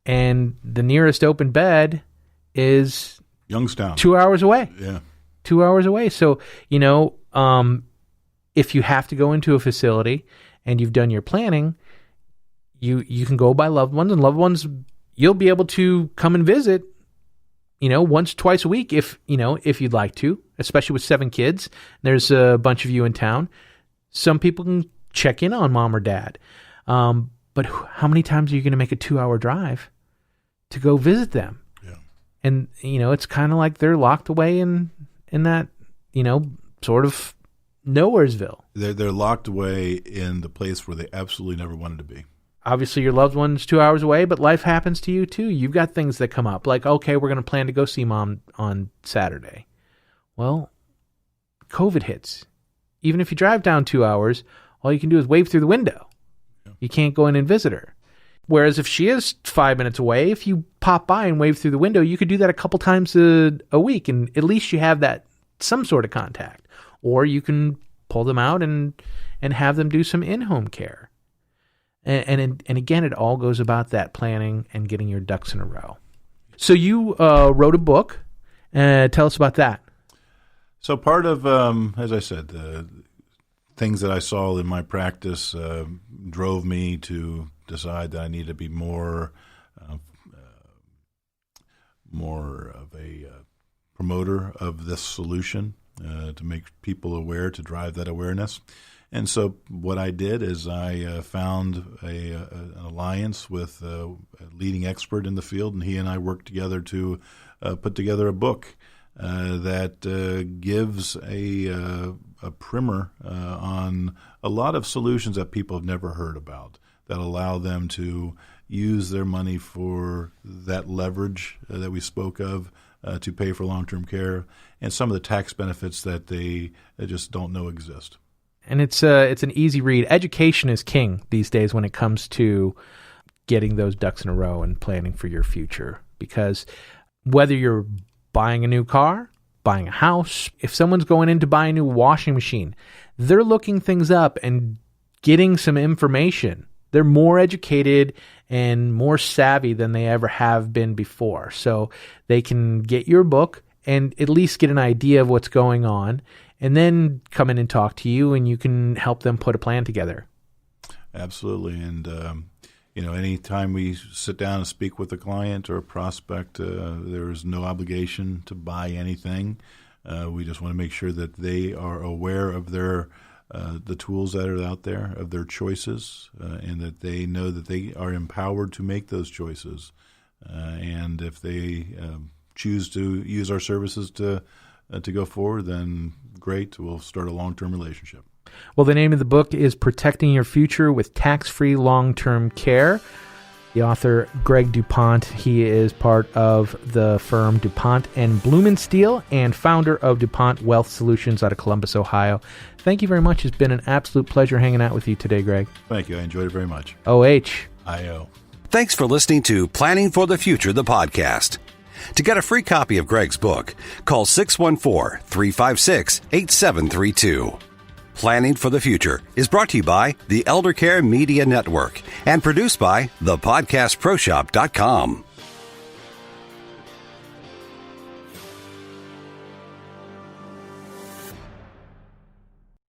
and the nearest open bed is Youngstown, 2 hours away. Yeah. 2 hours away. So, if you have to go into a facility and you've done your planning, you can go by loved ones, and loved ones you'll be able to come and visit, once, twice a week if you'd like to, especially with 7 kids. There's a bunch of you in town. Some people can check in on mom or dad. But how many times are you going to make a 2-hour drive to go visit them? Yeah. And, it's kind of like they're locked away in that, sort of nowheresville. They're locked away in the place where they absolutely never wanted to be. Obviously, your loved one's 2 hours away, but life happens to you too. You've got things that come up. Like, okay, we're going to plan to go see mom on Saturday. Well, COVID hits. Even if you drive down 2 hours, all you can do is wave through the window. Yeah. You can't go in and visit her. Whereas if she is 5 minutes away, if you pop by and wave through the window, you could do that a couple times a week, and at least you have that some sort of contact. Or you can pull them out and have them do some in-home care. And again, it all goes about that planning and getting your ducks in a row. So you wrote a book. Tell us about that. So part of, as I said, the things that I saw in my practice drove me to decide that I need to be more of a promoter of this solution, to make people aware, to drive that awareness. And so what I did is I found an alliance with a leading expert in the field, and he and I worked together to put together a book that gives a primer on a lot of solutions that people have never heard about, that allow them to use their money for that leverage that we spoke of, to pay for long-term care, and some of the tax benefits that they just don't know exist. And it's an easy read. Education is king these days when it comes to getting those ducks in a row and planning for your future. Because whether you're buying a new car, buying a house, if someone's going in to buy a new washing machine, they're looking things up and getting some information. They're more educated and more savvy than they ever have been before. So they can get your book and at least get an idea of what's going on, and then come in and talk to you, and you can help them put a plan together. Absolutely. And, anytime we sit down and speak with a client or a prospect, there is no obligation to buy anything. We just want to make sure that they are aware of the tools that are out there, of their choices, and that they know that they are empowered to make those choices. And if they choose to use our services to go forward, then great. We'll start a long-term relationship. Well, the name of the book is Protecting Your Future with Tax-Free Long-Term Care. The author, Greg DuPont, he is part of the firm DuPont and Blumenstiel and founder of DuPont Wealth Solutions out of Columbus, Ohio. Thank you very much. It's been an absolute pleasure hanging out with you today, Greg. Thank you. I enjoyed it very much. OH. IO. Thanks for listening to Planning for the Future, the podcast. To get a free copy of Greg's book, call 614-356-8732. Planning for the Future is brought to you by the Elder Care Media Network and produced by thepodcastproshop.com.